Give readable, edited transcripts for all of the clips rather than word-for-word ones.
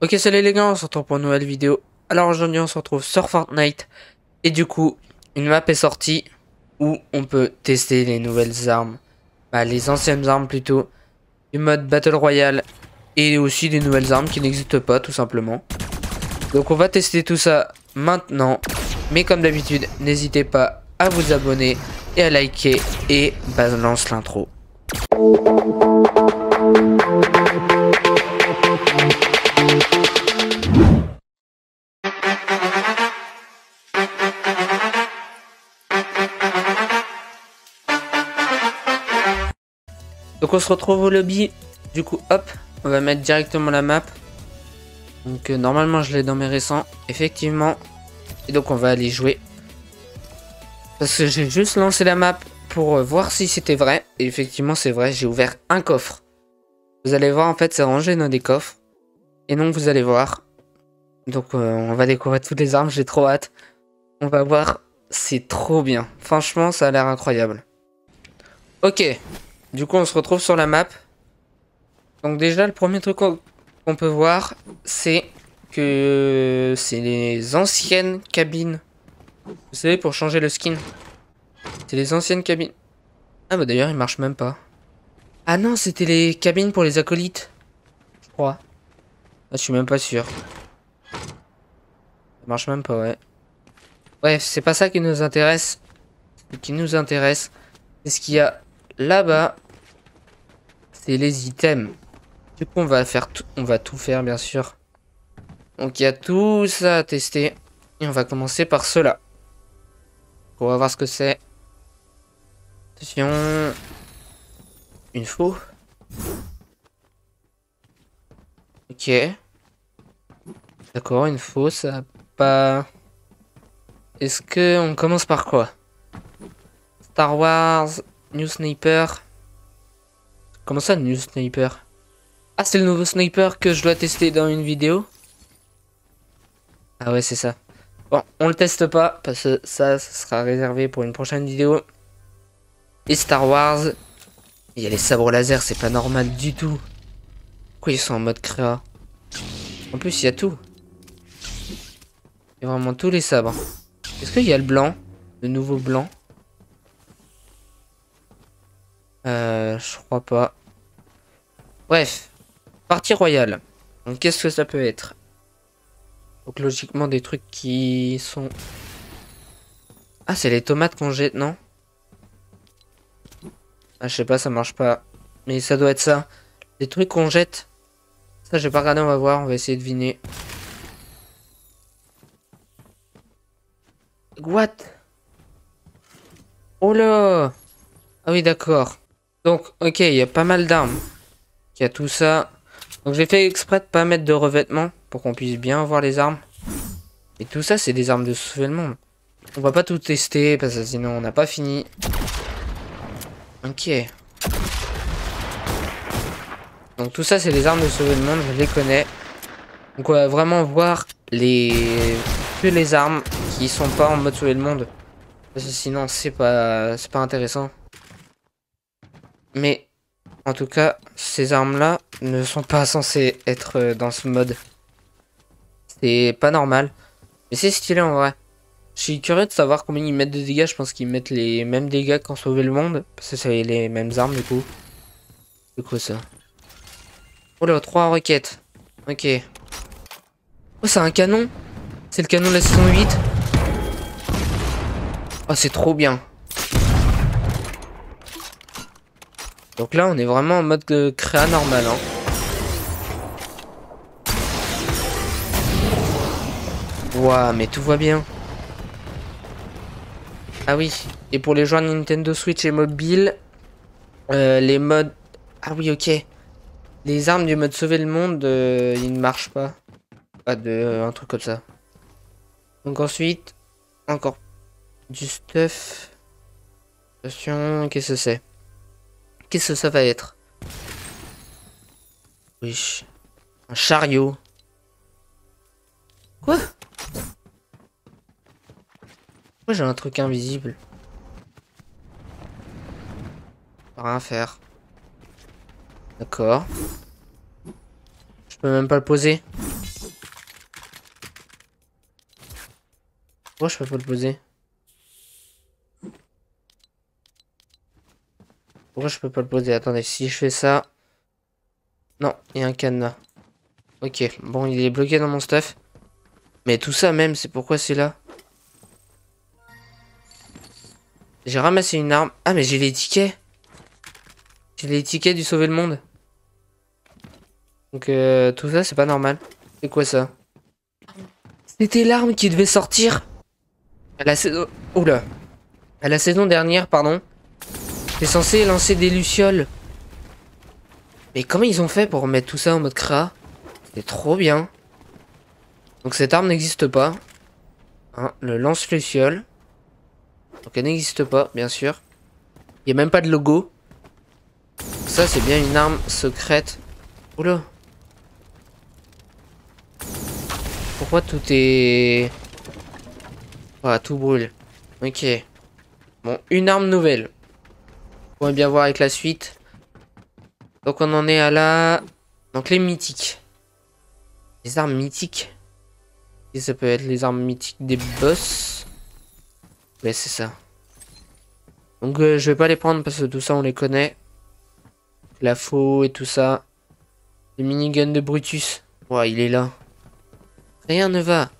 Ok, salut les gars, on se retrouve pour une nouvelle vidéo. Alors aujourd'hui on se retrouve sur Fortnite. Et du coup, une map est sortie où on peut tester les nouvelles armes. Bah, les anciennes armes plutôt. Du mode Battle Royale. Et aussi des nouvelles armes qui n'existent pas tout simplement. Donc on va tester tout ça maintenant. Mais comme d'habitude, n'hésitez pas à vous abonner et à liker. Et balance l'intro. Donc on se retrouve au lobby. Du coup hop, on va mettre directement la map. Donc normalement je l'ai dans mes récents. Effectivement. Et donc on va aller jouer. Parce que j'ai juste lancé la map pour voir si c'était vrai. Et effectivement c'est vrai, j'ai ouvert un coffre. Vous allez voir en fait c'est rangé dans des coffres. Et donc vous allez voir. Donc on va découvrir toutes les armes, j'ai trop hâte. On va voir, c'est trop bien. Franchement ça a l'air incroyable. Ok, du coup on se retrouve sur la map. Donc déjà le premier truc qu'on peut voir c'est que c'est les anciennes cabines. Vous savez pour changer le skin. C'est les anciennes cabines. Ah bah d'ailleurs il marche même pas. Ah non c'était les cabines pour les acolytes. Je crois. Ah, je suis même pas sûr. Ça marche même pas ouais. Bref c'est pas ça qui nous intéresse. Ce qui nous intéresse c'est ce qu'il y a là-bas. C'est les items. Du coup on va faire on va tout faire bien sûr. Donc il y a tout ça à tester. Et on va commencer par cela. On va voir ce que c'est. Attention. Une faux. Ok. D'accord, une faux, ça a pas... Est-ce que on commence par quoi? Star Wars, New Sniper. Comment ça, New Sniper? Ah, c'est le nouveau sniper que je dois tester dans une vidéo? Ah ouais, c'est ça. Bon, on le teste pas, parce que ça sera réservé pour une prochaine vidéo. Et Star Wars. Il y a les sabres laser, c'est pas normal du tout. Pourquoi ils sont en mode créa? En plus, il y a tout. Il y a vraiment tous les sabres. Est-ce qu'il y a le blanc? Le nouveau blanc? Je crois pas. Bref. Partie royale. Donc, qu'est-ce que ça peut être? Donc, logiquement, des trucs qui sont... Ah, c'est les tomates qu'on jette, non? Ah, je sais pas, ça marche pas. Mais ça doit être ça. Des trucs qu'on jette. Ça, j'ai pas regardé, on va voir. On va essayer de deviner. What? Oh là! Ah oui, d'accord. Donc, ok, il y a pas mal d'armes. Il y a tout ça. Donc, j'ai fait exprès de pas mettre de revêtement pour qu'on puisse bien voir les armes. Et tout ça, c'est des armes de sauver le monde. On va pas tout tester parce que sinon on n'a pas fini. Ok. Donc, tout ça, c'est des armes de sauver le monde, je les connais. Donc, on va vraiment voir que les armes qui sont pas en mode sauver le monde. Parce que sinon, c'est pas intéressant. Mais en tout cas, ces armes-là ne sont pas censées être dans ce mode. C'est pas normal. Mais c'est stylé en vrai. Je suis curieux de savoir combien ils mettent de dégâts. Je pense qu'ils mettent les mêmes dégâts qu'en sauver le monde. Parce que c'est les mêmes armes du coup. C'est quoi ça? Oh là, 3 roquettes. Ok. Oh, c'est un canon. C'est le canon de la saison 8. Oh, c'est trop bien. Donc là, on est vraiment en mode créa normal. Hein. Ouah, mais tout va bien. Ah oui. Et pour les joueurs Nintendo Switch et mobile, les modes... Ah oui, ok. Les armes du mode sauver le monde, ils ne marchent pas. Pas de... un truc comme ça. Donc ensuite, encore du stuff. Attention, qu'est-ce que c'est? Qu'est-ce que ça va être? Oui. Un chariot. Quoi? Pourquoi j'ai un truc invisible? Rien faire. D'accord. Je peux même pas le poser. Pourquoi je peux pas le poser? Pourquoi je peux pas le poser? Attendez, si je fais ça... Non, il y a un cadenas. Ok, bon, il est bloqué dans mon stuff. Mais tout ça même, c'est pourquoi c'est là. J'ai ramassé une arme. Ah, mais j'ai les tickets. J'ai les tickets du sauver le monde. Donc, tout ça, c'est pas normal. C'est quoi ça? C'était l'arme qui devait sortir à la saison... Oula. À la saison dernière, pardon. C'est censé lancer des lucioles. Mais comment ils ont fait pour mettre tout ça en mode créa? C'est trop bien. Donc cette arme n'existe pas. Hein, le lance-luciole. Donc elle n'existe pas, bien sûr. Il n'y a même pas de logo. Ça, c'est bien une arme secrète. Oula. Pourquoi tout est... Ah, tout brûle. Ok. Bon, une arme nouvelle. On va bien voir avec la suite. Donc on en est à la... Donc les mythiques. Les armes mythiques. Et ça peut être les armes mythiques des boss. Ouais, c'est ça. Donc je vais pas les prendre parce que tout ça on les connaît. La faux et tout ça. Les miniguns de Brutus. Ouais, il est là. Rien ne va.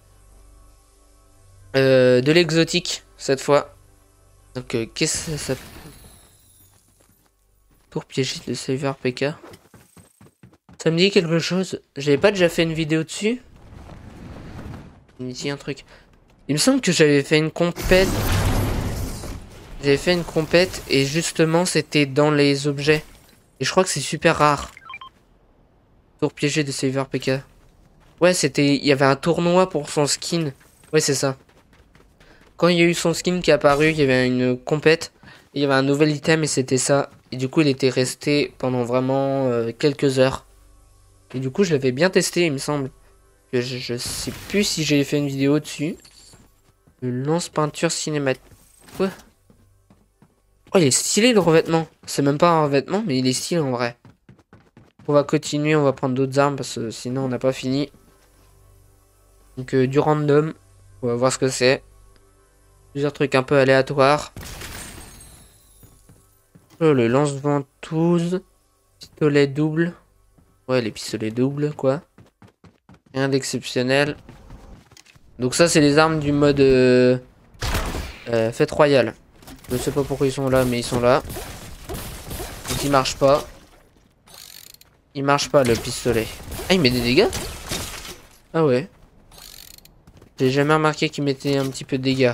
De l'exotique cette fois. Donc qu'est-ce que ça... Pour piéger le saver PK. Ça me dit quelque chose. J'avais pas déjà fait une vidéo dessus. Il me dit un truc. Il me semble que j'avais fait une compète. J'avais fait une compète et justement c'était dans les objets. Et je crois que c'est super rare. Pour piéger des savers PK. Ouais, c'était... Il y avait un tournoi pour son skin. Ouais, c'est ça. Quand il y a eu son skin qui est apparu, il y avait une compète. Il y avait un nouvel item et c'était ça. Et du coup, il était resté pendant vraiment quelques heures. Et du coup, je l'avais bien testé, il me semble. Que je sais plus si j'ai fait une vidéo dessus. Le lance-peinture cinématique. Quoi? Oh, il est stylé le revêtement. C'est même pas un revêtement, mais il est stylé en vrai. On va continuer, on va prendre d'autres armes parce que sinon on n'a pas fini. Donc du random. On va voir ce que c'est. Plusieurs trucs un peu aléatoires. Oh, le lance-ventouse. Pistolet double. Ouais, les pistolets doubles, quoi. Rien d'exceptionnel. Donc ça, c'est les armes du mode fête royale. Je sais pas pourquoi ils sont là, mais ils sont là. Donc il marche pas. Il marche pas, le pistolet. Ah, il met des dégâts? Ah ouais. J'ai jamais remarqué qu'il mettait un petit peu de dégâts.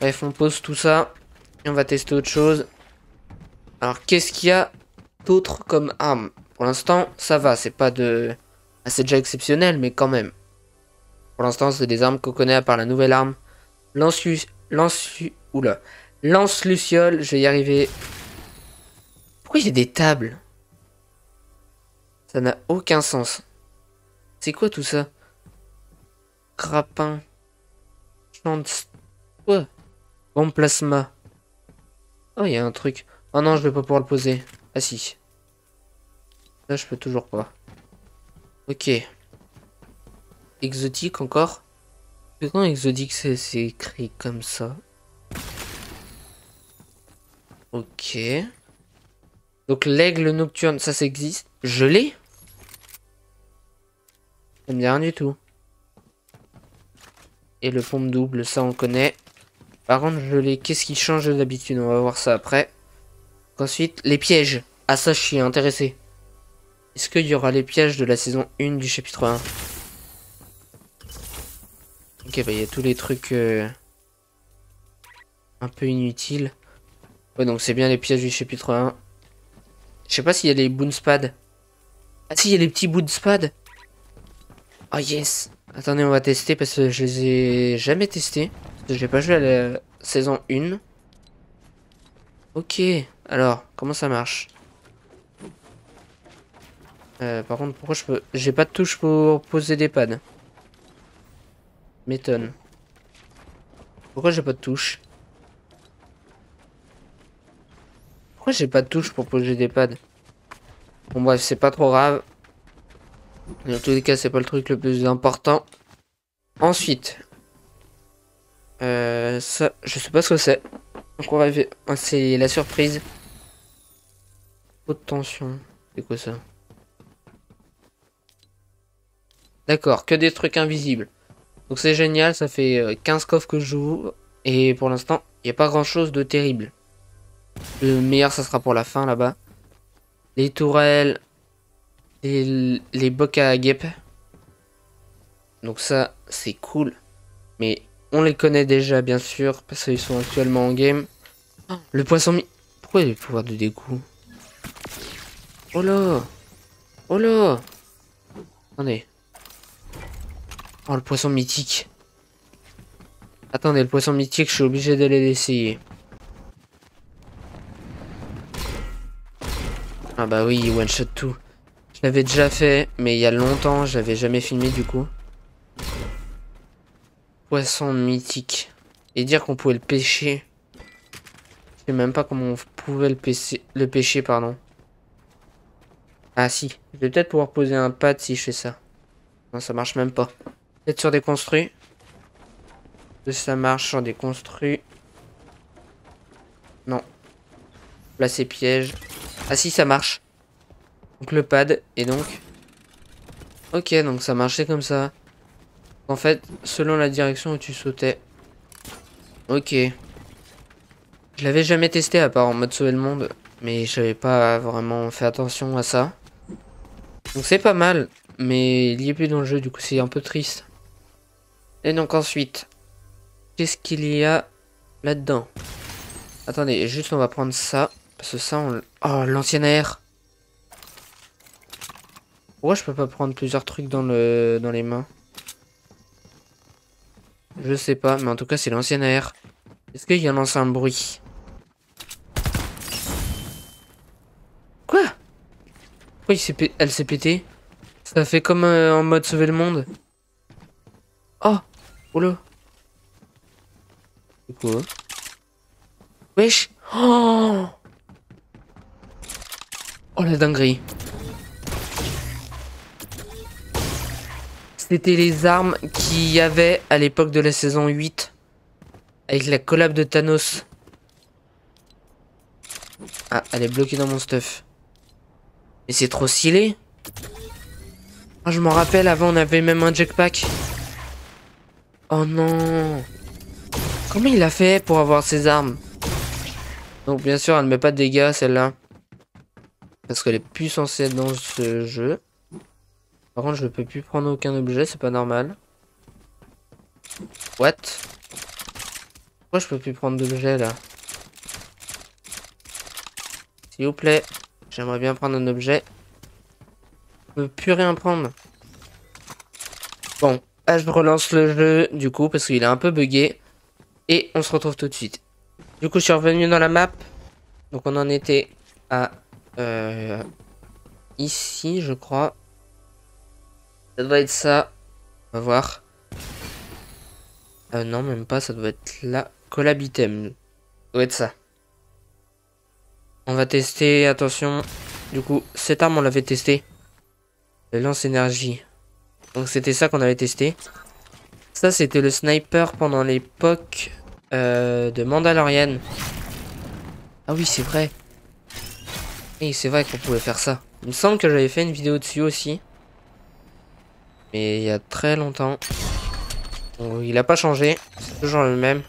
Bref, on pose tout ça. Et on va tester autre chose. Alors, qu'est-ce qu'il y a d'autre comme arme? Pour l'instant, ça va. C'est pas de... Ah, c'est déjà exceptionnel, mais quand même. Pour l'instant, c'est des armes qu'on connaît à part la nouvelle arme. Oula. Lance-luciole, je vais y arriver. Pourquoi il y a des tables? Ça n'a aucun sens. C'est quoi tout ça? Grappin. Chance. Quoi? Bon plasma. Oh, il y a un truc. Oh non, je vais pas pouvoir le poser. Ah si. Là, je peux toujours pas. Ok. Exotique encore. Mais quand exotique, c'est écrit comme ça. Ok. Donc l'aigle nocturne, ça existe. Je l'ai. Ça me dit rien du tout. Et le pompe double, ça on connaît. Par contre, je l'ai. Qu'est-ce qui change d'habitude? On va voir ça après. Ensuite, les pièges. Ah ça, je suis intéressé. Est-ce qu'il y aura les pièges de la saison 1 du chapitre 1? Ok, bah il y a tous les trucs un peu inutiles. Ouais, donc c'est bien les pièges du chapitre 1. Je sais pas s'il y a les boonspads. Ah si, il y a les petits boonspads. Oh yes. Attendez, on va tester parce que je les ai jamais testés. Parce que j'ai pas joué à la saison 1. Ok, alors, comment ça marche? Par contre, pourquoi je peux... J'ai pas de touche pour poser des pads. M'étonne. Pourquoi j'ai pas de touche? Pourquoi j'ai pas de touche pour poser des pads? Bon bref, c'est pas trop grave. Dans tous les cas, c'est pas le truc le plus important. Ensuite. Ça, je sais pas ce que c'est. Donc on va ver- c'est la surprise. Haute tension. C'est quoi ça? D'accord, que des trucs invisibles. Donc c'est génial, ça fait 15 coffres que je joue. Et pour l'instant, il n'y a pas grand chose de terrible. Le meilleur, ça sera pour la fin là-bas. Les tourelles, les bocs à guêpes. Donc ça, c'est cool. Mais on les connaît déjà, bien sûr, parce qu'ils sont actuellement en game. Le poisson mi... Pourquoi il a le pouvoir de dégoût? Oh là! Oh là! Attendez. Oh, le poisson mythique. Attendez, le poisson mythique, je suis obligé d'aller l'essayer. Ah bah oui, one shot tout. Je l'avais déjà fait, mais il y a longtemps, j'avais jamais filmé du coup. Poisson mythique. Et dire qu'on pouvait le pêcher. Je sais même pas comment on pouvait le pêcher, pardon. Ah si, je vais peut-être pouvoir poser un pad si je fais ça. Non, ça marche même pas. Peut-être sur des construits. Ça marche sur des construits. Non. Placer piège. Ah si, ça marche. Donc le pad, et donc... Ok, donc ça marchait comme ça. En fait, selon la direction où tu sautais. Ok. Je l'avais jamais testé à part en mode sauver le monde. Mais j'avais pas vraiment fait attention à ça. Donc c'est pas mal. Mais il y est plus dans le jeu, du coup c'est un peu triste. Et donc ensuite... Qu'est-ce qu'il y a là-dedans? Attendez, juste on va prendre ça. Parce que ça, on... Oh, l'ancienne air. Pourquoi je peux pas prendre plusieurs trucs dans les mains? Je sais pas, mais en tout cas c'est l'ancienne air. Est-ce qu'il y a lancé un bruit? Quoi? Pourquoi elle s'est pétée? Ça fait comme en mode sauver le monde. Oh! Oh là! C'est quoi? Wesh! Oh! Oh la dinguerie! C'était les armes qu'il y avait à l'époque de la saison 8. Avec la collab de Thanos. Ah, elle est bloquée dans mon stuff. Et c'est trop stylé. Ah, je m'en rappelle, avant on avait même un jetpack. Oh non. Comment il a fait pour avoir ces armes? Donc bien sûr, elle ne met pas de dégâts celle-là. Parce qu'elle est plus censée être dans ce jeu. Par contre, je ne peux plus prendre aucun objet, c'est pas normal. What? Pourquoi je peux plus prendre d'objet là? S'il vous plaît, j'aimerais bien prendre un objet. Je peux plus rien prendre. Bon, là je relance le jeu du coup parce qu'il est un peu buggé. Et on se retrouve tout de suite. Du coup, je suis revenu dans la map. Donc on en était à ici, je crois. Ça doit être ça. On va voir. Non, même pas, ça doit être là. Collab item. Ça doit être ça. On va tester, attention. Du coup, cette arme, on l'avait testé. Le lance-énergie. Donc c'était ça qu'on avait testé. Ça, c'était le sniper pendant l'époque de Mandalorian. Ah oui, c'est vrai. Et c'est vrai qu'on pouvait faire ça. Il me semble que j'avais fait une vidéo dessus aussi. Mais il y a très longtemps. Donc, il a pas changé. C'est toujours le même.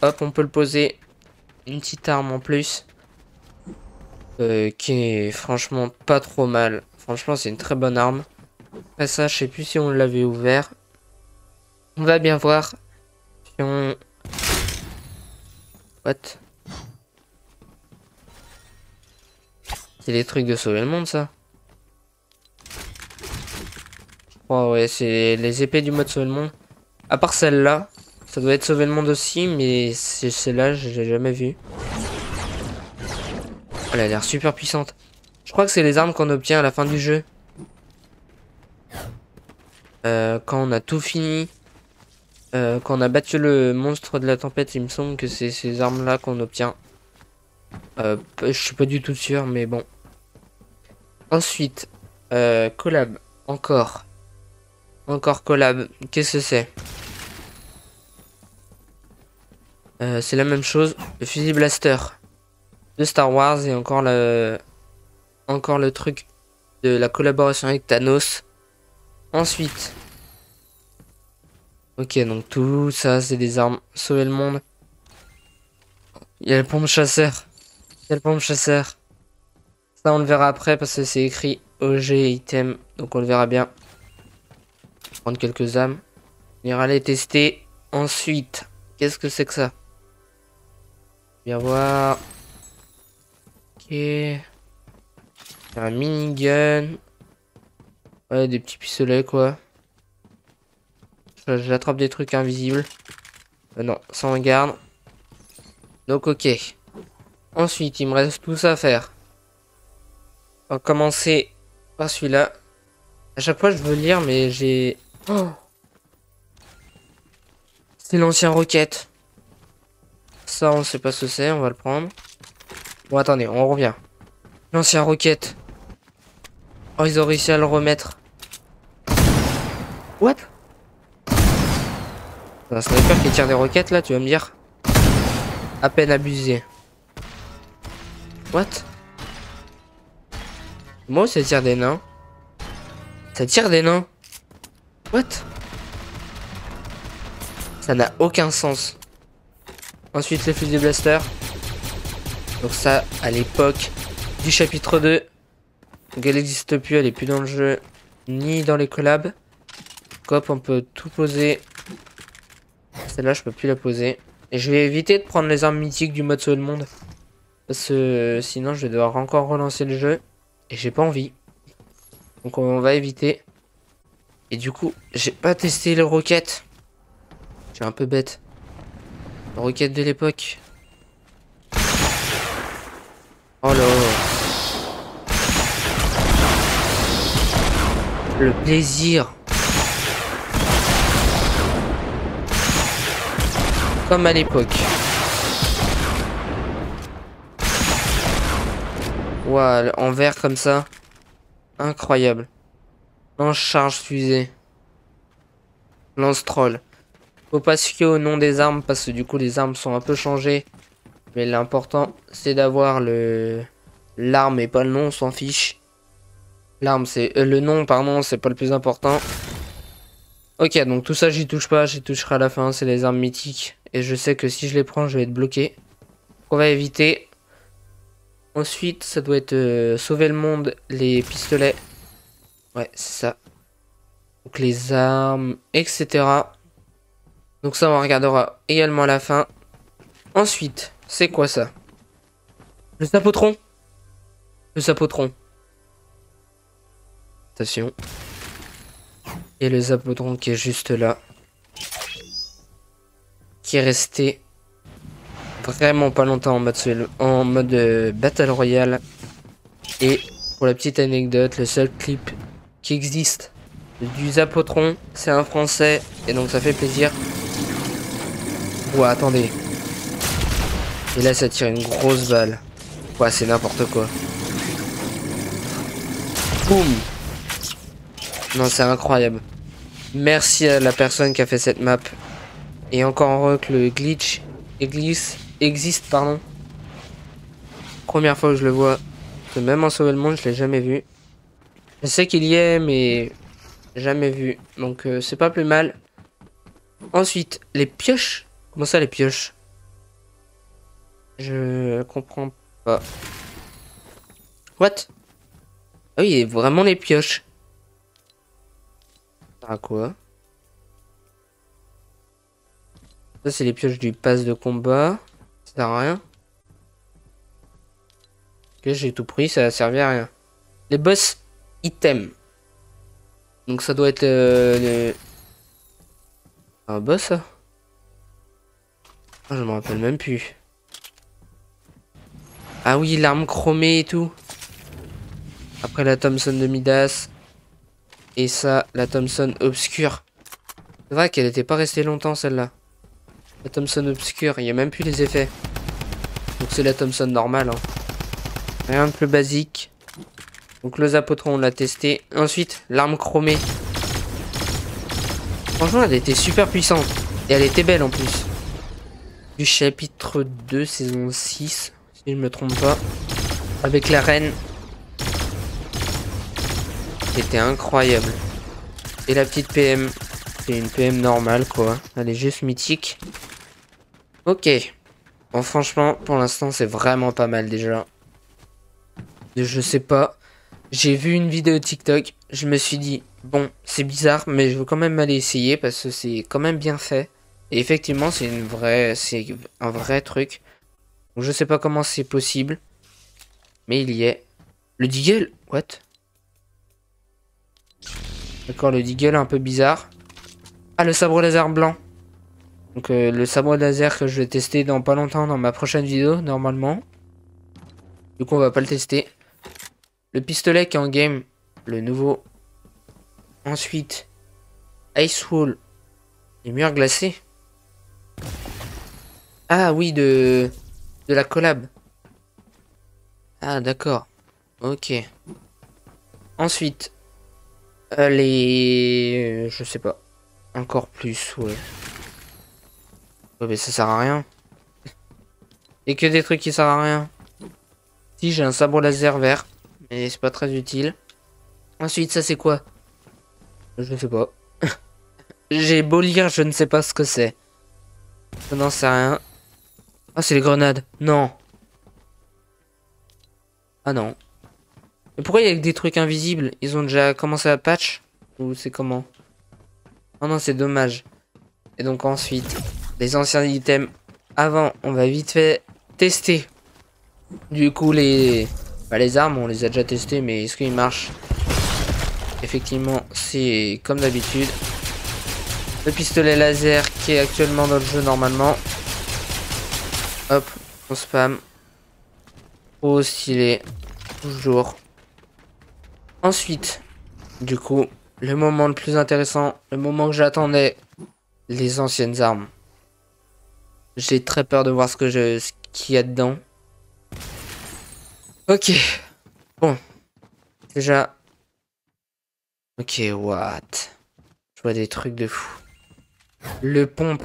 Hop, on peut le poser. Une petite arme en plus. Qui est franchement pas trop mal. Franchement, c'est une très bonne arme. Après ça, je sais plus si on l'avait ouvert. On va bien voir. Si on... What? C'est des trucs de sauver le monde, ça. Oh ouais, c'est les épées du mode sauver le monde. À part celle-là. Ça doit être sauver le monde aussi, mais celle-là, je l'ai jamais vue. Elle a l'air super puissante. Je crois que c'est les armes qu'on obtient à la fin du jeu. Quand on a tout fini. Quand on a battu le monstre de la tempête, il me semble que c'est ces armes-là qu'on obtient. Je suis pas du tout sûr, mais bon. Ensuite, collab. Encore. Encore collab. Qu'est-ce que c'est? C'est la même chose. Le fusil blaster de Star Wars et encore le truc de la collaboration avec Thanos. Ensuite. Ok, donc tout ça, c'est des armes. Sauver le monde. Il y a le pompe chasseur. Il y a le pompe chasseur. Ça, on le verra après parce que c'est écrit OG item. Donc on le verra bien. Prendre quelques âmes. On ira les tester. Ensuite, qu'est-ce que c'est que ça? Bien voir. Ok. Un minigun. Ouais, des petits pistolets quoi. J'attrape des trucs invisibles. Non, sans garde. Donc ok. Ensuite, il me reste tout ça à faire. On va commencer par celui-là. À chaque fois, je veux lire, mais j'ai... Oh, c'est l'ancien roquette. Ça, on sait pas ce que c'est, on va le prendre. Bon, attendez, on revient. L'ancien roquette. Oh, ils ont réussi à le remettre. What? C'est un sniper qui tire des roquettes, là, tu vas me dire? À peine abusé. What? Moi, ça tire des nains. Ça tire des nains. What? Ça n'a aucun sens. Ensuite, le fusil blaster. Donc ça, à l'époque du chapitre 2. Donc elle n'existe plus, elle est plus dans le jeu, ni dans les collabs. Hop, on peut tout poser. Celle-là, je peux plus la poser. Et je vais éviter de prendre les armes mythiques du mode sauver le monde. Parce que sinon, je vais devoir encore relancer le jeu. Et j'ai pas envie. Donc on va éviter. Et du coup, j'ai pas testé les roquettes. J'ai un peu bête. Les roquettes de l'époque. Oh là. Le plaisir. Comme à l'époque. Ouah, en vert comme ça. Incroyable. Lance charge fusée. Lance troll. Faut pas se fier au nom des armes parce que du coup les armes sont un peu changées. Mais l'important c'est d'avoir l'arme et pas le nom, on s'en fiche. L'arme c'est... le nom pardon, c'est pas le plus important. Ok, donc tout ça j'y touche pas, j'y toucherai à la fin, c'est les armes mythiques. Et je sais que si je les prends je vais être bloqué. On va éviter. Ensuite ça doit être sauver le monde, les pistolets. Ouais, c'est ça. Donc les armes, etc. Donc ça on regardera également à la fin. Ensuite, c'est quoi ça? Le sapotron. Le sapotron. Attention. Et le sapotron qui est juste là. Qui est resté vraiment pas longtemps en mode Battle Royale. Et pour la petite anecdote, le seul clip qui existe du sapotron, c'est un français. Et donc ça fait plaisir. Ouais, attendez. Et là, ça tire une grosse balle. Ouais, c'est n'importe quoi. Boum. Non, c'est incroyable. Merci à la personne qui a fait cette map. Et encore heureux que le glitch existe, pardon. Première fois que je le vois. Parce que même en sauver le monde, je l'ai jamais vu. Je sais qu'il y est, mais jamais vu. Donc, c'est pas plus mal. Ensuite, les pioches. Comment ça, les pioches? Je comprends pas. What? Ah oui, vraiment les pioches. À quoi? Ça, c'est les pioches du pass de combat. Ça sert à rien. Ok, j'ai tout pris, ça a servi à rien. Les boss items. Donc ça doit être un boss, ça? Oh, je me rappelle même plus. Ah oui, l'arme chromée et tout. Après la Thompson de Midas. Et ça, la Thompson obscure. C'est vrai qu'elle n'était pas restée longtemps celle-là. La Thompson obscure, il n'y a même plus les effets. Donc c'est la Thompson normale. Hein. Rien de plus basique. Donc le Zapotron, on l'a testé. Ensuite, l'arme chromée. Franchement, elle était super puissante. Et elle était belle en plus. du chapitre 2, saison 6, si je me trompe pas. Avec la reine. C'était incroyable. Et la petite PM. C'est une PM normale, quoi. Elle est juste mythique. Ok. Bon, franchement, pour l'instant, c'est vraiment pas mal déjà. Je sais pas. J'ai vu une vidéo TikTok. Je me suis dit, bon, c'est bizarre, mais je veux quand même aller essayer parce que c'est quand même bien fait. Et effectivement, c'est un vrai truc. Donc, je sais pas comment c'est possible. Mais il y est. Le Deagle? What? D'accord, le Deagle un peu bizarre. Ah, le sabre laser blanc. Donc le sabre laser que je vais tester dans pas longtemps dans ma prochaine vidéo, normalement. Du coup, on va pas le tester. Le pistolet qui est en game. Le nouveau. Ensuite, Ice Wall. Les murs glacés. Ah oui, de la collab. Ah, d'accord. Ok. Ensuite, les... Je sais pas. Encore plus, ouais. Ouais, mais ça sert à rien. Et que des trucs qui servent à rien. Si, j'ai un sabre laser vert. Mais c'est pas très utile. Ensuite, ça c'est quoi? Je sais pas. J'ai beau lire, je ne sais pas ce que c'est. Je n'en sais rien. Ah, c'est les grenades. Non. Ah non. Mais pourquoi il y a que des trucs invisibles? Ils ont déjà commencé à patch? Ou c'est comment? Oh non, c'est dommage. Et donc ensuite, les anciens items. Avant, on va vite fait tester. Du coup, les armes, on les a déjà testés, mais est-ce qu'ils marchent? Effectivement, c'est comme d'habitude. Le pistolet laser qui est actuellement dans le jeu normalement. Hop, on spam. Trop stylé. Toujours. Ensuite, du coup, le moment le plus intéressant, le moment que j'attendais, les anciennes armes. J'ai très peur de voir ce qu'il y a dedans. Ok. Bon. Déjà. Ok, what? Je vois des trucs de fou. Le pompe.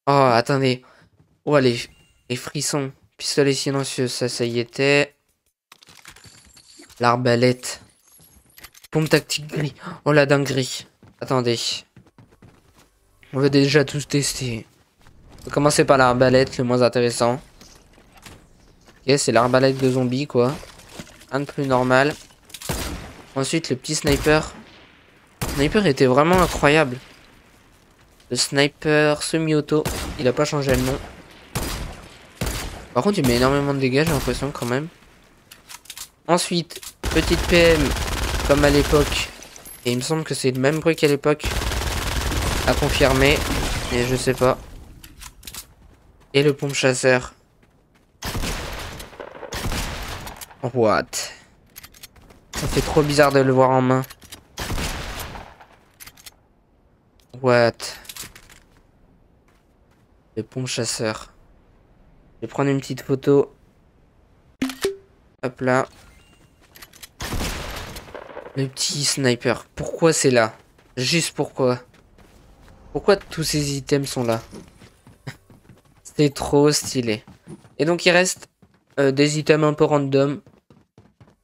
Oh, attendez. Oh, les frissons. Pistolet silencieux, ça y était. L'arbalète. Pompe tactique gris. Oh, la dinguerie. Attendez. On va déjà tous tester. On va commencer par l'arbalète, le moins intéressant. Ok, c'est l'arbalète de zombie, quoi. Un de plus normal. Ensuite, le petit sniper. Le sniper était vraiment incroyable. Le sniper semi-auto. Il a pas changé le nom. Par contre, il met énormément de dégâts, j'ai l'impression, quand même. Ensuite, petite PM, comme à l'époque. Et il me semble que c'est le même bruit qu'à l'époque. À confirmer. Mais je sais pas. Et le pompe chasseur. What? Ça fait trop bizarre de le voir en main. What? Le pompe chasseur. Je vais prendre une petite photo. Hop là. Le petit sniper. Pourquoi c'est là? Juste pourquoi? Pourquoi tous ces items sont là? C'est trop stylé. Et donc il reste des items un peu random.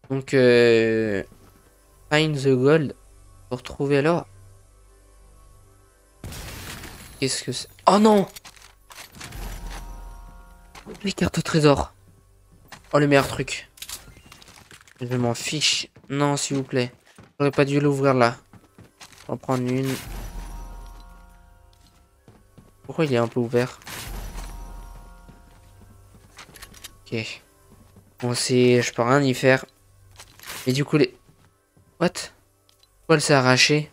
Donc find the gold. Pour trouver alors. Qu'est-ce que c'est? Oh non! Les cartes au trésor. Oh le meilleur truc. Je m'en fiche. Non s'il vous plaît. J'aurais pas dû l'ouvrir là. Je vais en prendre une. Pourquoi il est un peu ouvert? Ok. Bon c'est... Je peux rien y faire. Mais du coup les... What? Pourquoi elle s'est arrachée?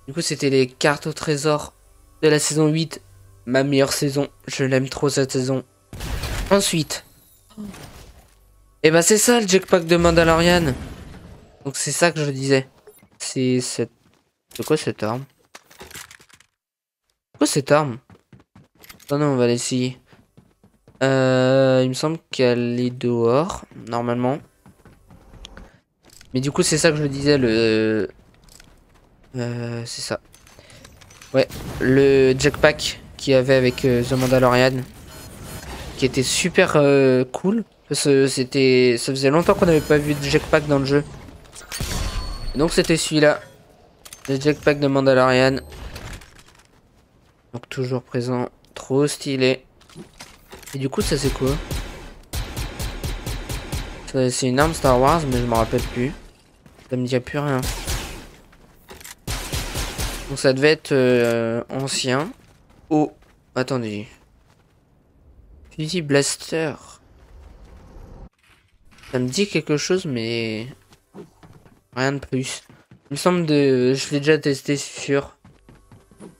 Du coup c'était les cartes au trésor de la saison 8. Ma meilleure saison. Je l'aime trop cette saison. Ensuite. Et bah c'est ça le jetpack de Mandalorian. Donc c'est ça que je disais. C'est cette... C'est quoi cette arme? Quoi cette arme? Non, non, on va l'essayer. Il me semble qu'elle est dehors, normalement. Mais du coup, c'est ça que je disais, le... c'est ça. Ouais, le jetpack qu'il y avait avec The Mandalorian, qui était super cool. Parce que ça faisait longtemps qu'on n'avait pas vu de jetpack dans le jeu. Donc c'était celui-là, le jetpack de Mandalorian. Donc toujours présent, trop stylé. Et du coup ça c'est quoi? C'est une arme Star Wars mais je me rappelle plus. Ça me dit plus rien. Donc ça devait être ancien. Oh, attendez. Fusil blaster. Ça me dit quelque chose mais rien de plus. Il me semble de... Je l'ai déjà testé, c'est sûr.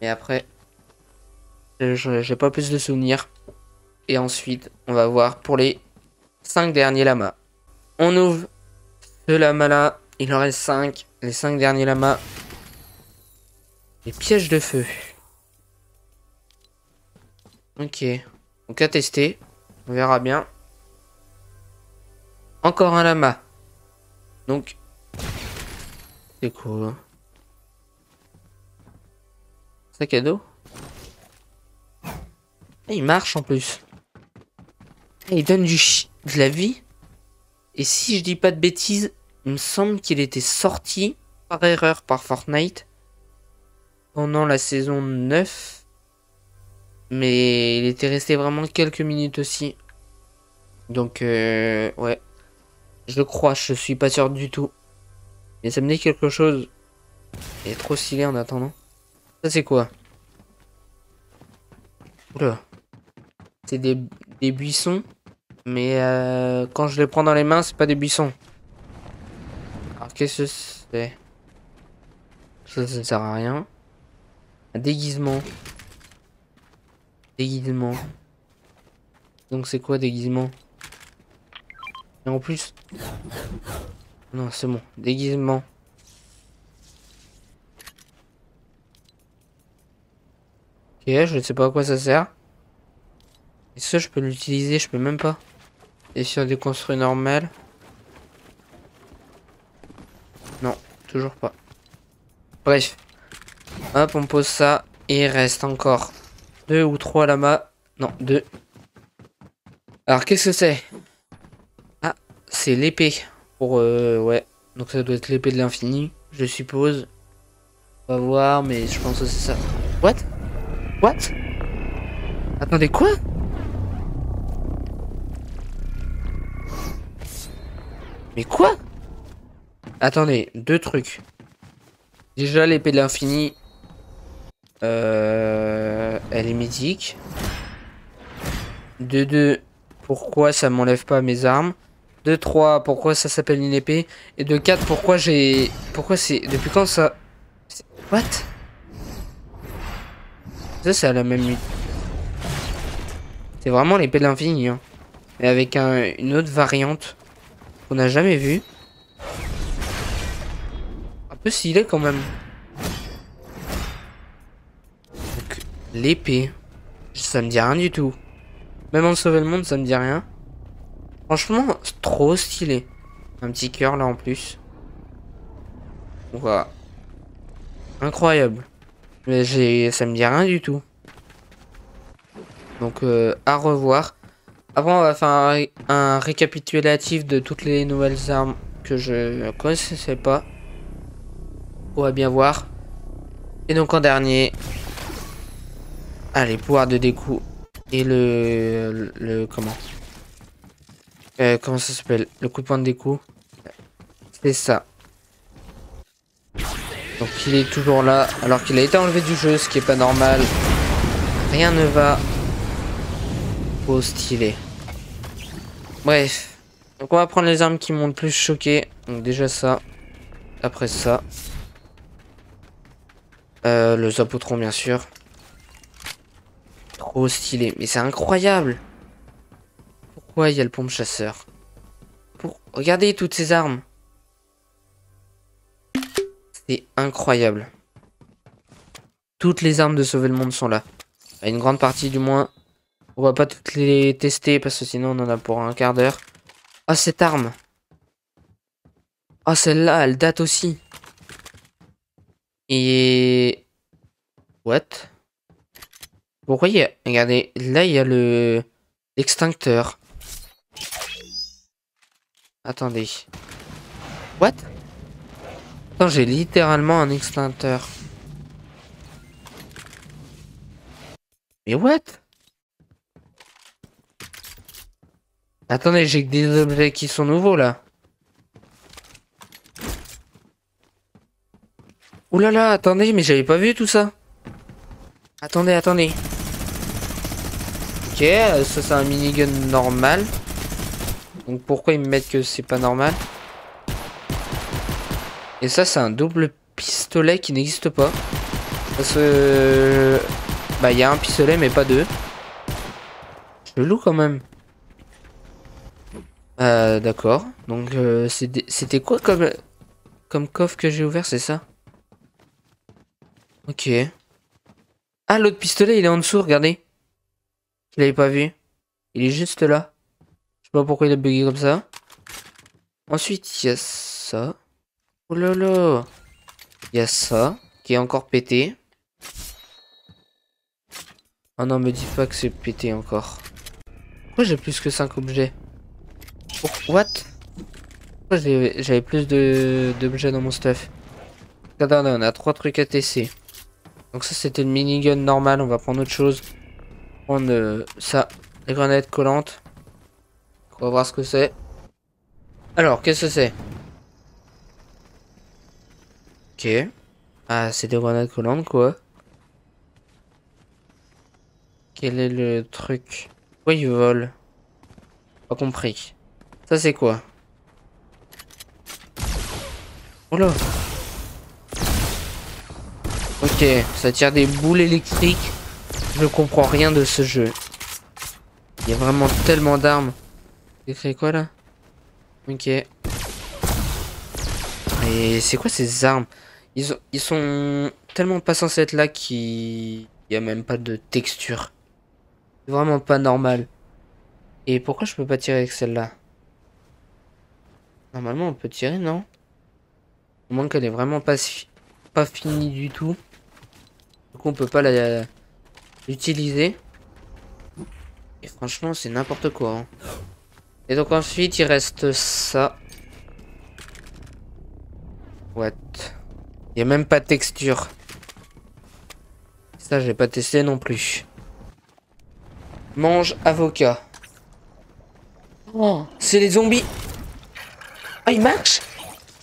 Et après, j'ai pas plus de souvenirs. Et ensuite, on va voir pour les 5 derniers lamas. On ouvre ce lama là. Il en reste 5. Les 5 derniers lamas. Les pièges de feu. Ok. Donc à tester. On verra bien. Encore un lama. Donc. C'est cool. Sac à dos. Et il marche en plus. Et il donne de la vie. Et si je dis pas de bêtises, il me semble qu'il était sorti par erreur par Fortnite pendant la saison 9. Mais il était resté vraiment quelques minutes aussi. Donc ouais. Je crois, je suis pas sûr du tout. Mais ça me dit quelque chose. Il est trop stylé en attendant. Ça c'est quoi? Oula. C'est des buissons. Mais quand je les prends dans les mains, c'est pas des buissons. Alors qu'est-ce que c'est? Ça ne sert à rien. Un déguisement. Déguisement. Donc c'est quoi déguisement? Et en plus... Non, c'est bon. Déguisement. Ok, je ne sais pas à quoi ça sert. Et ça, je peux l'utiliser, je peux même pas. Et sur des construits normales. Non, toujours pas. Bref. Hop, on pose ça. Et il reste encore 2 ou 3 là-bas. Non, 2. Alors, qu'est-ce que c'est? Ah, c'est l'épée. Pour, ouais. Donc, ça doit être l'épée de l'infini, je suppose. On va voir, mais je pense que c'est ça. What? What? Attendez, quoi? Mais quoi? Attendez, 2 trucs. Déjà, l'épée de l'infini. Elle est mythique. De 2, pourquoi ça m'enlève pas mes armes. De 3, pourquoi ça s'appelle une épée. Et de 4, pourquoi j'ai... Pourquoi c'est... Depuis quand ça... What? Ça, c'est à la même... C'est vraiment l'épée de l'infini, hein. Mais avec une autre variante qu'on n'a jamais vue. Un peu stylé quand même. Donc, l'épée. Ça me dit rien du tout. Même en sauver le monde, ça me dit rien. Franchement, c'est trop stylé. Un petit cœur là en plus. Voilà. Incroyable. Mais ça me dit rien du tout. Donc à revoir. Avant, on va faire un récapitulatif de toutes les nouvelles armes que je ne connaissais pas. On va bien voir. Et donc en dernier, allez, pouvoir de découp. Et comment comment ça s'appelle? Le coup de poing de découp. C'est ça. Donc il est toujours là, alors qu'il a été enlevé du jeu, ce qui est pas normal. Rien ne va. Trop stylé. Bref. Donc on va prendre les armes qui m'ont le plus choqué. Donc déjà ça. Après ça. Le Zapotron bien sûr. Trop stylé. Mais c'est incroyable. Pourquoi il y a le pompe chasseur? Regardez toutes ces armes. C'est incroyable. Toutes les armes de sauver le monde sont là. Une grande partie du moins. On va pas toutes les tester parce que sinon on en a pour un quart d'heure. Ah, cette arme. Ah, celle-là, elle date aussi. Et... What? Pourquoi il y a... Regardez, là il y a le... L'extincteur. Attendez. What? Attends, j'ai littéralement un extincteur. Mais what? Attendez, j'ai que des objets qui sont nouveaux là. Ouh là là, attendez, mais j'avais pas vu tout ça. Attendez, attendez. Ok, ça c'est un minigun normal. Donc pourquoi ils me mettent que c'est pas normal? Et ça c'est un double pistolet qui n'existe pas. Parce que... Bah il y a un pistolet mais pas deux. Chelou quand même. D'accord. Donc c'était quoi comme coffre que j'ai ouvert, c'est ça? Ok. Ah, l'autre pistolet il est en dessous, regardez. Je l'avais pas vu. Il est juste là. Je sais pas pourquoi il a bugué comme ça. Ensuite, il y a ça. Oh là là. Il y a ça qui est encore pété. Oh non, me dis pas que c'est pété encore. Pourquoi j'ai plus que 5 objets? What? Pourquoi j'avais plus d'objets dans mon stuff? Regardez, on a 3 trucs à tester. Donc ça c'était le minigun normal, on va prendre autre chose. Prendre ça, les grenades collantes. On va voir ce que c'est. Alors, qu'est-ce que c'est? Ok. Ah, c'est des grenades collantes quoi. Quel est le truc? Pourquoi il vole? Pas compris. Ça c'est quoi? Oh là. Ok, ça tire des boules électriques. Je comprends rien de ce jeu. Il y a vraiment tellement d'armes. C'est écrit quoi là? Ok. Et c'est quoi ces armes? Ils sont tellement pas censés être là qu'il y a même pas de texture. C'est vraiment pas normal. Et pourquoi je peux pas tirer avec celle-là? Normalement on peut tirer, non? Au moins qu'elle est vraiment pas finie du tout. Du coup on peut pas l'utiliser. Et franchement c'est n'importe quoi. Hein. Et donc ensuite il reste ça. What? Il y a même pas de texture. Ça j'ai pas testé non plus. Mange avocat. Oh, c'est les zombies. Ah, il marche.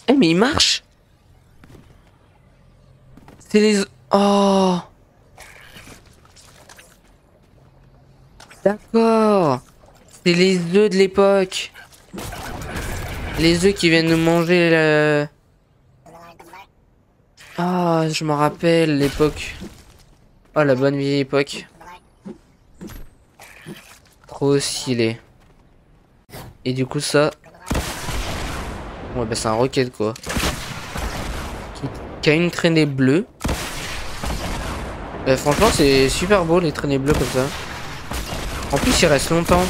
Eh, mais il marche. C'est les... Oh. D'accord. C'est les œufs de l'époque. Les œufs qui viennent nous manger le... Ah, je m'en rappelle l'époque. Oh, la bonne vieille époque. Trop stylé. Et du coup ça... Ouais bah c'est un rocket quoi. Qui a une traînée bleue. Bah, franchement c'est super beau les traînées bleues comme ça. En plus il reste longtemps.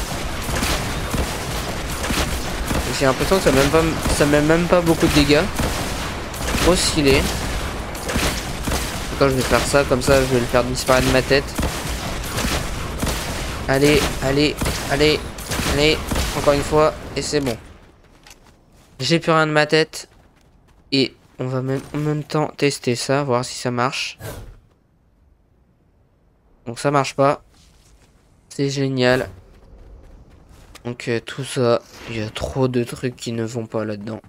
J'ai l'impression que ça met même pas beaucoup de dégâts. Trop stylé. Quand je vais faire ça comme ça je vais le faire disparaître de ma tête. Allez, allez, allez, allez. Encore une fois, et c'est bon. J'ai plus rien de ma tête. Et on va même en même temps tester ça, voir si ça marche. Donc ça marche pas. C'est génial. Donc tout ça, il y a trop de trucs qui ne vont pas là-dedans.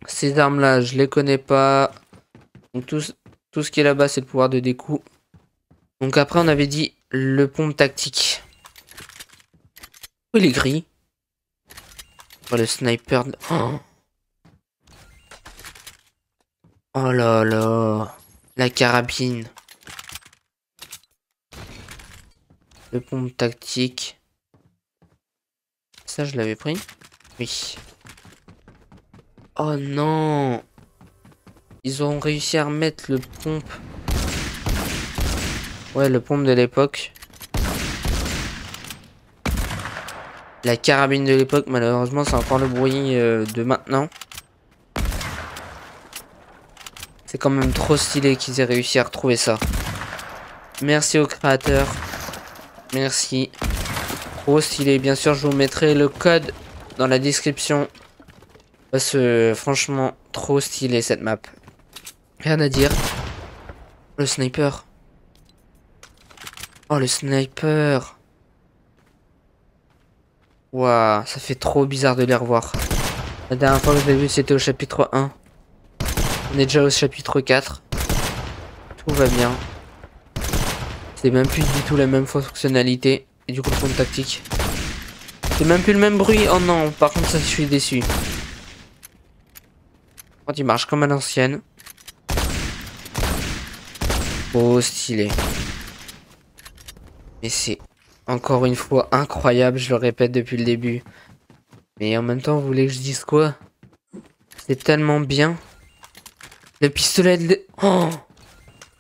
Ces armes là, je les connais pas. Donc tout ce qui est là-bas, c'est le pouvoir de découp. Donc après, on avait dit le pompe tactique. Oh, il est gris. Oh, le sniper. Oh. Oh là là. La carabine. Le pompe tactique. Ça, je l'avais pris? Oui. Oh non. Ils ont réussi à remettre le pompe. Ouais, le pompe de l'époque. La carabine de l'époque, malheureusement, c'est encore le bruit de maintenant. C'est quand même trop stylé qu'ils aient réussi à retrouver ça. Merci au créateur. Merci. Trop stylé. Bien sûr, je vous mettrai le code dans la description. Parce que franchement, trop stylé cette map. Rien à dire. Le sniper. Oh, le sniper. Waouh, ça fait trop bizarre de les revoir. La dernière fois que je l'ai vu, c'était au chapitre 1. On est déjà au chapitre 4. Tout va bien. C'est même plus du tout la même fonctionnalité. Et du coup, le compte tactique. C'est même plus le même bruit. Oh non, par contre, ça, je suis déçu. Quand il marche comme à l'ancienne. Oh, stylé. Mais c'est encore une fois incroyable, je le répète depuis le début. Mais en même temps, vous voulez que je dise quoi? C'est tellement bien. Le pistolet de... Oh,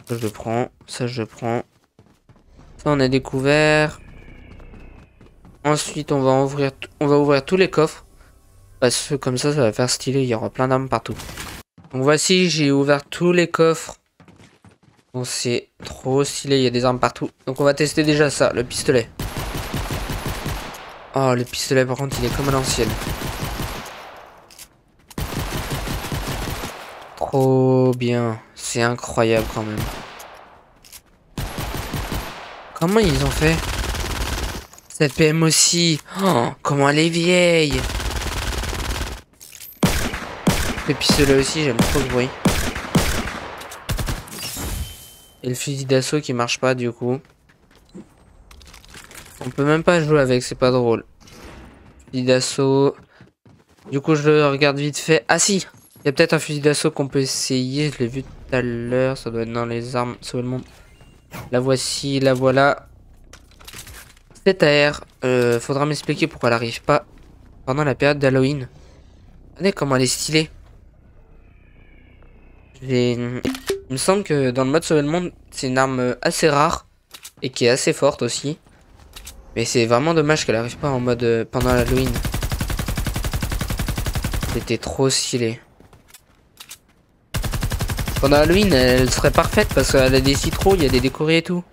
ça je prends, ça je prends. Ça on a découvert. Ensuite on va ouvrir tous les coffres. Parce que comme ça va faire stylé, il y aura plein d'armes partout. Donc voici, j'ai ouvert tous les coffres. Bon, c'est trop stylé, il y a des armes partout. Donc on va tester déjà ça, le pistolet. Oh, le pistolet par contre il est comme à l'ancienne. Trop bien, c'est incroyable quand même. Comment ils ont fait? Cette PM aussi. Oh, comment elle est vieille. Le pistolet aussi, j'aime trop le bruit. Et le fusil d'assaut qui marche pas du coup. On peut même pas jouer avec, c'est pas drôle. Fusil d'assaut. Du coup, je le regarde vite fait. Ah si, il y a peut-être un fusil d'assaut qu'on peut essayer. Je l'ai vu tout à l'heure. Ça doit être dans les armes seulement. La voici, la voilà. Cette AR. Faudra m'expliquer pourquoi elle arrive pas pendant la période d'Halloween. Regardez comment elle est stylée. Il me semble que dans le mode Sauver le Monde, c'est une arme assez rare. Et qui est assez forte aussi. Mais c'est vraiment dommage qu'elle arrive pas en mode pendant l'Halloween. C'était trop stylé. Pendant Halloween, elle serait parfaite parce qu'elle a des citrouilles, il y a des décorés et tout.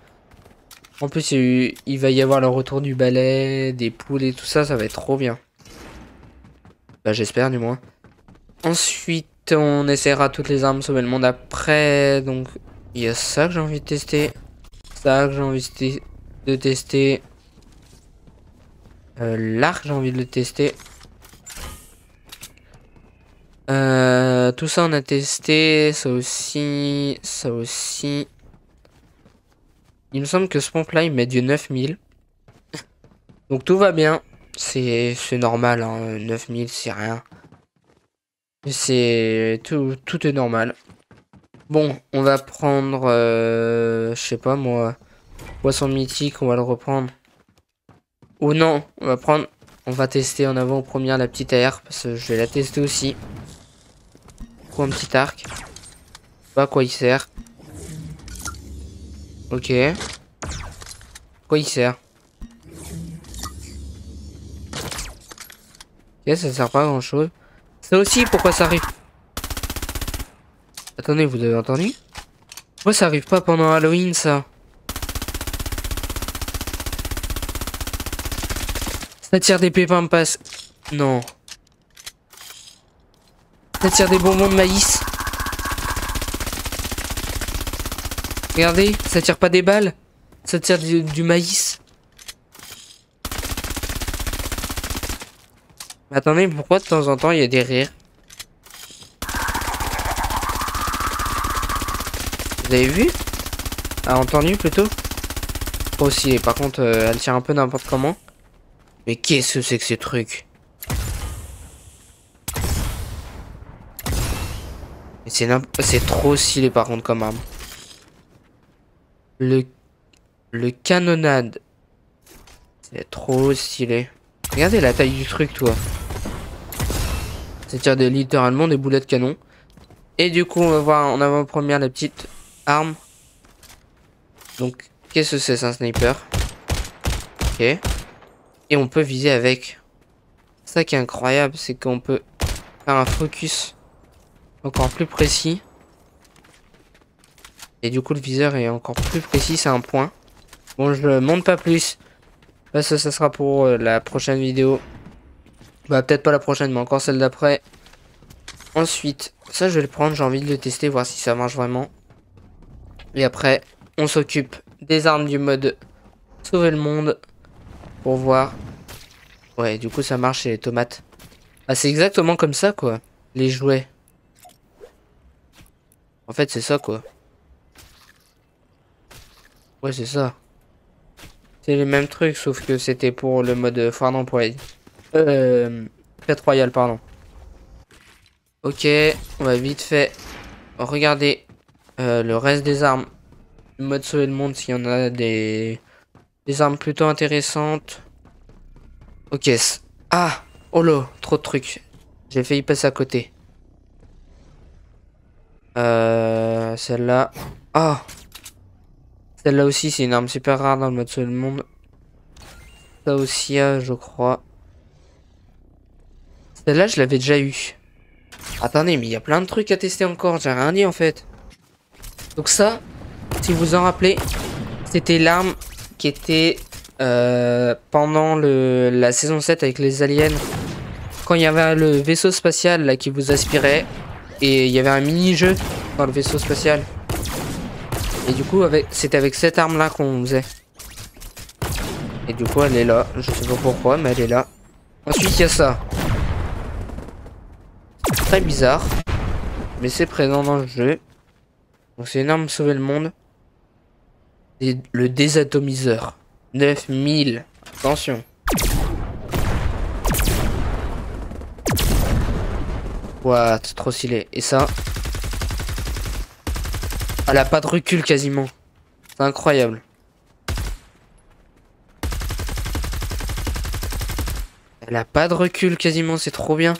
En plus, il va y avoir le retour du balai, des poules et tout ça, ça va être trop bien. Bah, j'espère du moins. Ensuite, on essaiera toutes les armes Sauver le Monde après. Donc, il y a ça que j'ai envie de tester. Ça que j'ai envie de tester. L'arc, j'ai envie de le tester. Tout ça, on a testé. Ça aussi. Ça aussi. Il me semble que ce pompe là il met du 9000. Donc tout va bien. C'est normal, hein. 9000 c'est rien. C'est tout est normal. Bon, on va prendre je sais pas moi, poisson mythique, on va le reprendre. Ou non, on va tester en avant-première la petite AR parce que je vais la tester aussi. Ou un petit arc. Je sais pas à quoi il sert. Ok. Quoi il sert? Ok, ça sert pas à grand chose. Ça aussi, pourquoi ça arrive? Attendez, vous avez entendu? Pourquoi ça arrive pas pendant Halloween ça? Ça tire des pépins de passe. Non. Ça tire des bonbons de maïs. Regardez, ça tire pas des balles. Ça tire du maïs. Mais attendez, pourquoi de temps en temps il y a des rires? Vous avez vu? Ah, entendu plutôt? Trop stylé. Par contre, elle tire un peu n'importe comment. Mais qu'est-ce que c'est que ces trucs? C'est trop stylé par contre comme arme. Le canonnade. C'est trop stylé. Regardez la taille du truc, toi. Ça tire littéralement des boulets de canon. Et du coup, on va voir en avant-première la petite arme. Donc, qu'est-ce que c'est? C'est un sniper. Ok. Et on peut viser avec. Ça qui est incroyable, c'est qu'on peut faire un focus encore plus précis. Et du coup, le viseur est encore plus précis, c'est un point. Bon, je monte pas plus. Là, ça sera pour la prochaine vidéo. Bah, peut-être pas la prochaine, mais encore celle d'après. Ensuite, ça, je vais le prendre. J'ai envie de le tester, voir si ça marche vraiment. Et après, on s'occupe des armes du mode sauver le monde. Pour voir. Ouais, du coup, ça marche chez les tomates. Ah, c'est exactement comme ça, quoi. Les jouets. En fait, c'est ça, quoi. Ouais, c'est ça. C'est les mêmes trucs, sauf que c'était pour le mode foire d'empoigne. Fête royale, pardon. Ok, on va vite fait regarder le reste des armes. Le mode sauver le monde, s'il y en a des armes plutôt intéressantes. Ok. Ah! Oh là, trop de trucs. J'ai failli passer à côté. Celle-là. Ah! Celle-là aussi, c'est une arme super rare dans le mode sauver le monde. Ça aussi, je crois. Celle-là, je l'avais déjà eu. Attendez, mais il y a plein de trucs à tester encore. J'ai rien dit en fait. Donc ça, si vous vous en rappelez, c'était l'arme qui était pendant la saison 7 avec les aliens. Quand il y avait le vaisseau spatial là qui vous aspirait. Et il y avait un mini-jeu dans le vaisseau spatial. Et du coup, c'était avec cette arme-là qu'on faisait. Et du coup, elle est là. Je sais pas pourquoi, mais elle est là. Ensuite, il y a ça. Très bizarre. Mais c'est présent dans le jeu. Donc c'est une arme sauver le monde. Et le désatomiseur. 9000. Attention. What, trop stylé. Et ça. Elle a pas de recul quasiment. C'est incroyable. Elle a pas de recul quasiment, c'est trop bien.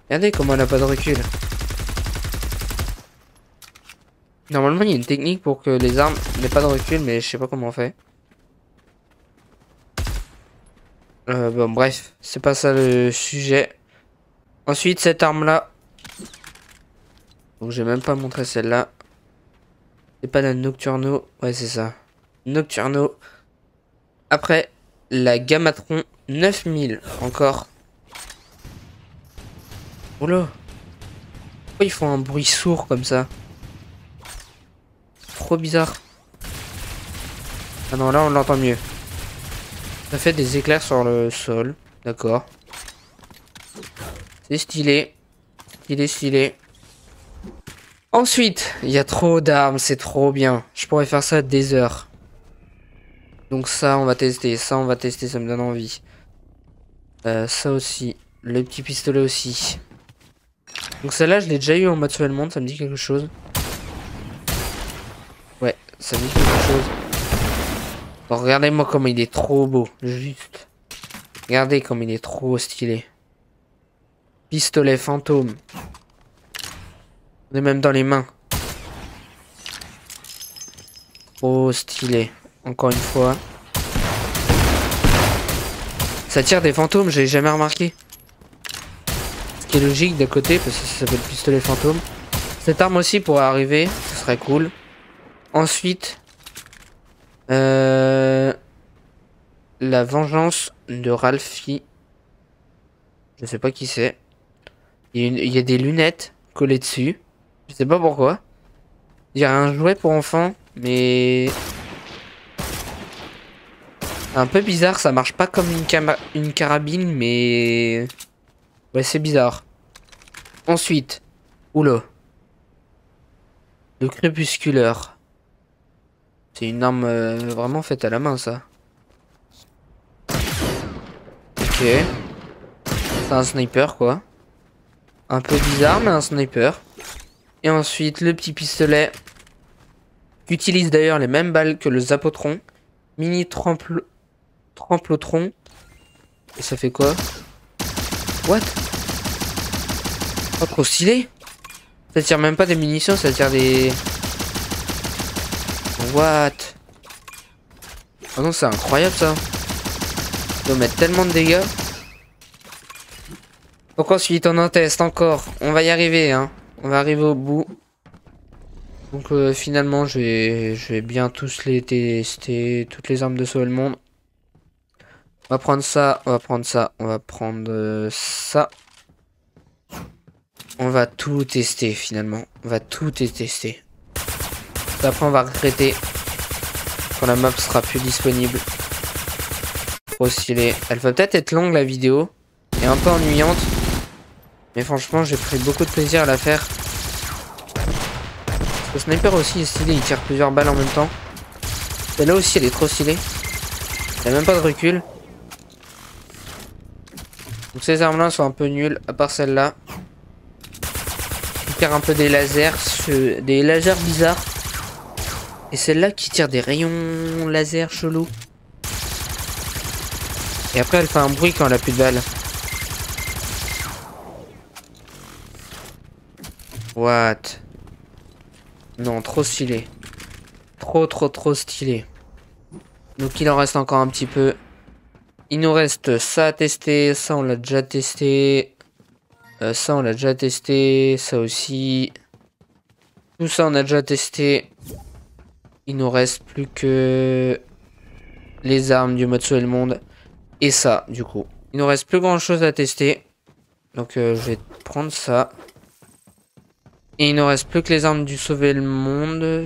Regardez comment elle a pas de recul. Normalement, il y a une technique pour que les armes n'aient pas de recul, mais je sais pas comment on fait. Bon, bref, c'est pas ça le sujet. Ensuite, cette arme-là. Donc, j'ai même pas montré celle-là. C'est pas la Nocturno. Ouais, c'est ça. Nocturno. Après, la Gamatron 9000. Encore. Oula. Pourquoi ils font un bruit sourd comme ça? Trop bizarre. Ah non, là on l'entend mieux. Ça fait des éclairs sur le sol. D'accord. C'est stylé. Stylé, stylé. Ensuite, il y a trop d'armes, c'est trop bien. Je pourrais faire ça des heures. Donc ça, on va tester. Ça, on va tester, ça me donne envie. Ça aussi. Le petit pistolet aussi. Donc celle-là, je l'ai déjà eu en mode sauver le monde, ça me dit quelque chose. Ouais, ça me dit quelque chose. Bon, regardez-moi comme il est trop beau. Juste. Regardez comme il est trop stylé. Pistolet fantôme. On est même dans les mains. Trop stylé. Encore une fois. Ça tire des fantômes, j'ai jamais remarqué. Ce qui est logique d'un côté, parce que ça s'appelle pistolet fantôme. Cette arme aussi pourrait arriver, ce serait cool. Ensuite, la vengeance de Ralphie. Je sais pas qui c'est. Il y a des lunettes collées dessus. Je sais pas pourquoi. Il y a un jouet pour enfants, mais un peu bizarre. Ça marche pas comme une carabine, mais ouais, c'est bizarre. Ensuite, oula, le crépusculaire. C'est une arme vraiment faite à la main, ça. Ok. C'est un sniper, quoi. Un peu bizarre, mais un sniper. Et ensuite, le petit pistolet. Qui utilise d'ailleurs les mêmes balles que le Zapotron. Mini Tremplotron. Et ça fait quoi? What? Oh, trop stylé. Ça tire même pas des munitions, ça tire des... What? Oh non, c'est incroyable ça. Ça doit mettre tellement de dégâts. Donc ensuite, on en teste encore. On va y arriver, hein. On va arriver au bout. Donc finalement, je vais bien tous les tester, toutes les armes de sauver le monde. On va prendre ça, on va prendre ça, on va prendre ça. On va tout tester finalement. On va tout tester. Après, on va regretter quand la map sera plus disponible. Trop stylé. Elle va peut-être être longue la vidéo et un peu ennuyante. Mais franchement, j'ai pris beaucoup de plaisir à la faire. Le sniper aussi est stylé, il tire plusieurs balles en même temps. Celle-là aussi, elle est trop stylée. Elle a même pas de recul. Donc ces armes-là sont un peu nulles, à part celle-là. Qui tire un peu des lasers bizarres. Et celle-là qui tire des rayons laser chelous. Et après, elle fait un bruit quand elle a plus de balles. What? Non, trop stylé. Trop stylé. Donc il en reste encore un petit peu. Il nous reste ça à tester. Ça, on l'a déjà testé. Ça, on l'a déjà testé. Ça aussi. Tout ça, on a déjà testé. Il nous reste plus que les armes du mode sauver le monde. Et ça, du coup. Il nous reste plus grand chose à tester. Donc, je vais prendre ça. Et il ne reste plus que les armes du sauver le monde.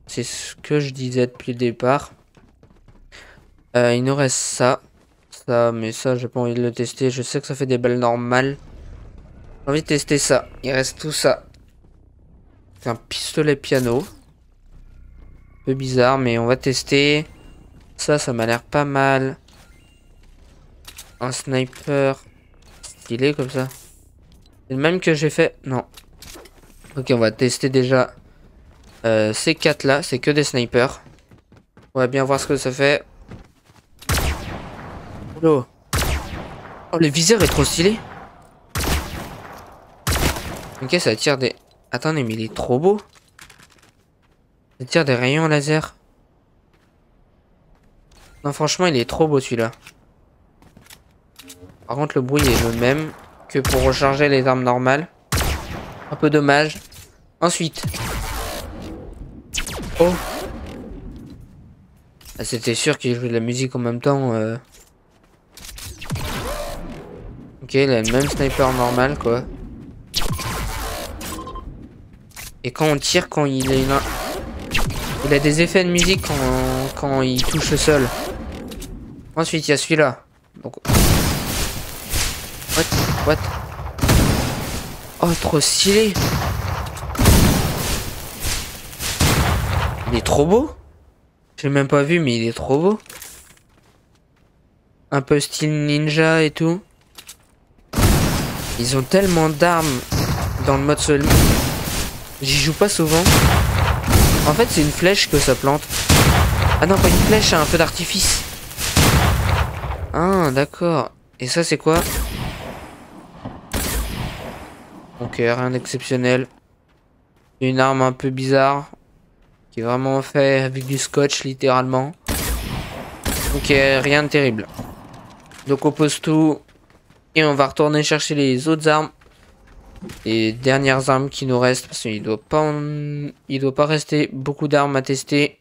C'est ce que je disais depuis le départ. Il nous reste ça. Ça, mais ça, j'ai pas envie de le tester. Je sais que ça fait des balles normales. J'ai envie de tester ça. Il reste tout ça. C'est un pistolet piano. Un peu bizarre, mais on va tester. Ça m'a l'air pas mal. Un sniper stylé comme ça. C'est le même que j'ai fait. Non. Ok, on va tester déjà ces 4 là. C'est que des snipers. On va bien voir ce que ça fait. Oh, oh, le viseur est trop stylé. Ok, ça tire des... Attendez, mais il est trop beau. Ça tire des rayons laser. Non, franchement, il est trop beau celui-là. Par contre, le bruit est le même que pour recharger les armes normales. Un peu dommage. Ensuite. Oh. Ah, c'était sûr qu'il jouait de la musique en même temps. Ok, il a le même sniper normal, quoi. Et quand on tire, quand il a des effets de musique quand il touche le sol. Ensuite, il y a celui-là. Donc... What? Oh, trop stylé. Il est trop beau. J'ai même pas vu, mais il est trop beau. Un peu style ninja et tout. Ils ont tellement d'armes dans le mode seul. J'y joue pas souvent. En fait, c'est une flèche que ça plante. Ah non, pas une flèche, c'est un feu d'artifice. Ah, d'accord. Et ça, c'est quoi? Ok, rien d'exceptionnel. Une arme un peu bizarre. Qui est vraiment fait avec du scotch, littéralement. Ok, rien de terrible. Donc on pose tout. Et on va retourner chercher les autres armes. Les dernières armes qui nous restent. Parce qu'il doit pas rester beaucoup d'armes à tester.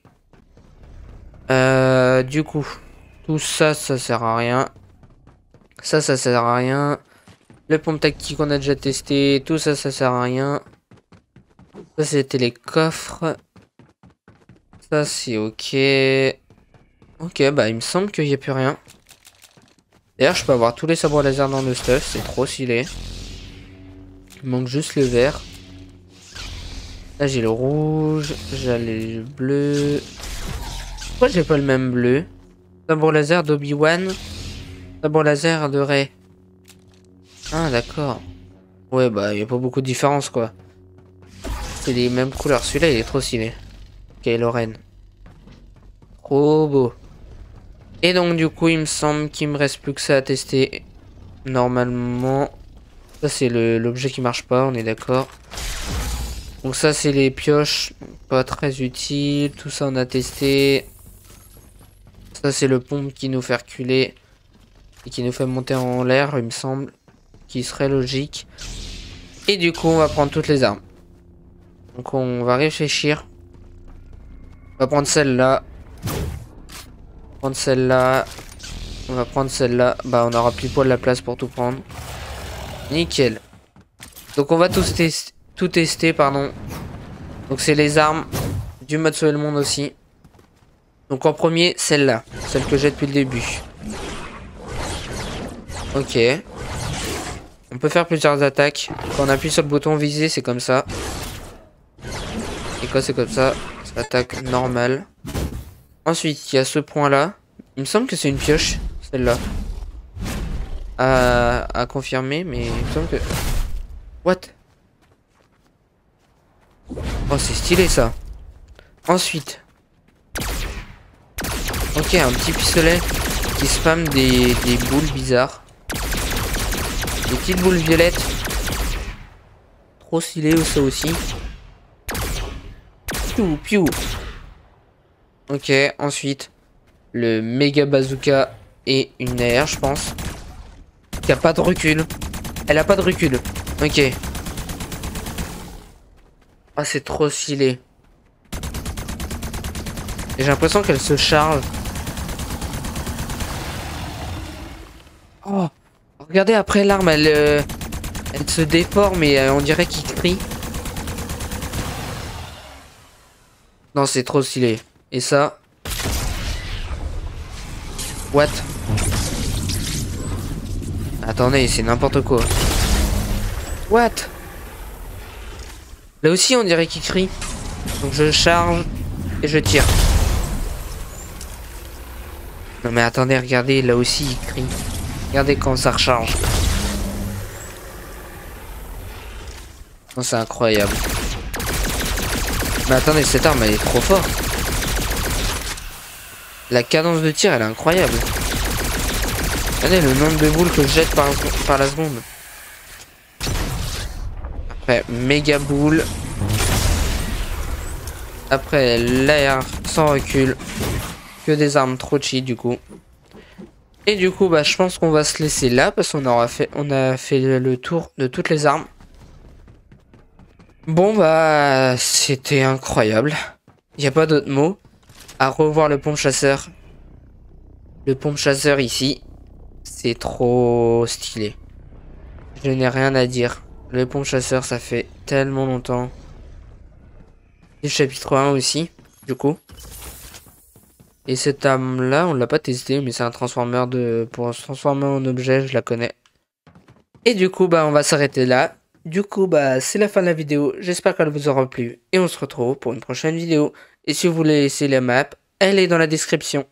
Du coup, tout ça, ça sert à rien. Ça sert à rien. Le pompe tactique qu'on a déjà testé. Tout ça, ça sert à rien. Ça, c'était les coffres. Ça, c'est ok. Ok, bah, il me semble qu'il n'y a plus rien. D'ailleurs, je peux avoir tous les sabres laser dans le stuff. C'est trop stylé. Il manque juste le vert. Là, j'ai le rouge. J'ai le bleu. Pourquoi j'ai pas le même bleu? Sabre laser d'Obi-Wan. Sabre laser de Rey. Ah, d'accord. Ouais, bah, il n'y a pas beaucoup de différence, quoi. C'est les mêmes couleurs. Celui-là, il est trop stylé. Kylo Ren. Trop beau. Et donc, du coup, il me semble qu'il me reste plus que ça à tester. Normalement. Ça, c'est l'objet qui marche pas, on est d'accord. Donc ça, c'est les pioches. Pas très utile. Tout ça, on a testé. Ça, c'est le pompe qui nous fait reculer. Et qui nous fait monter en l'air, il me semble. Qui serait logique. Et du coup, on va prendre toutes les armes. Donc on va réfléchir. On va prendre celle-là. Prendre celle-là. On va prendre celle-là. Bah on aura plus poil la place pour tout prendre. Nickel. Donc on va tout tester, pardon. Donc c'est les armes du mode sauver le monde aussi. Donc en premier, celle-là. Celle que j'ai depuis le début. Ok. On peut faire plusieurs attaques. Quand on appuie sur le bouton viser, c'est comme ça. Et quand c'est comme ça, c'est attaque normale. Ensuite, il y a ce point-là. Il me semble que c'est une pioche, celle-là. À confirmer, mais il me semble que... What? Oh, c'est stylé, ça. Ensuite. Ok, un petit pistolet qui spamme des boules bizarres. Des petites boules violettes. Trop stylé, ça aussi. Piou, piou. Ok, ensuite. Le méga bazooka et une AR, je pense. Qui a pas de recul. Elle a pas de recul. Ok. Ah, c'est trop stylé. Et j'ai l'impression qu'elle se charge. Oh, regardez après l'arme, elle se déforme et on dirait qu'il crie. Non, c'est trop stylé. Et ça. What? Attendez, c'est n'importe quoi. What? Là aussi, on dirait qu'il crie. Donc je charge et je tire. Non mais attendez, regardez, là aussi il crie. Regardez quand ça recharge. Non, c'est incroyable. Mais attendez, cette arme elle est trop forte. La cadence de tir elle est incroyable. Regardez le nombre de boules que je jette par la seconde. Après, méga boule. Après, l'AR sans recul. Que des armes trop cheat du coup. Et du coup, bah, je pense qu'on va se laisser là parce qu'on a fait le tour de toutes les armes. Bon, bah, c'était incroyable. Il n'y a pas d'autre mot. À revoir le pompe chasseur. Le pompe chasseur ici. C'est trop stylé. Je n'ai rien à dire. Le pompe chasseur, ça fait tellement longtemps. Et chapitre 1 aussi, du coup. Et cette arme-là, on l'a pas testé, mais c'est un transformeur pour se transformer en objet, je la connais. Et du coup, bah, on va s'arrêter là. Du coup, bah, c'est la fin de la vidéo. J'espère qu'elle vous aura plu. Et on se retrouve pour une prochaine vidéo. Et si vous voulez essayer la map, elle est dans la description.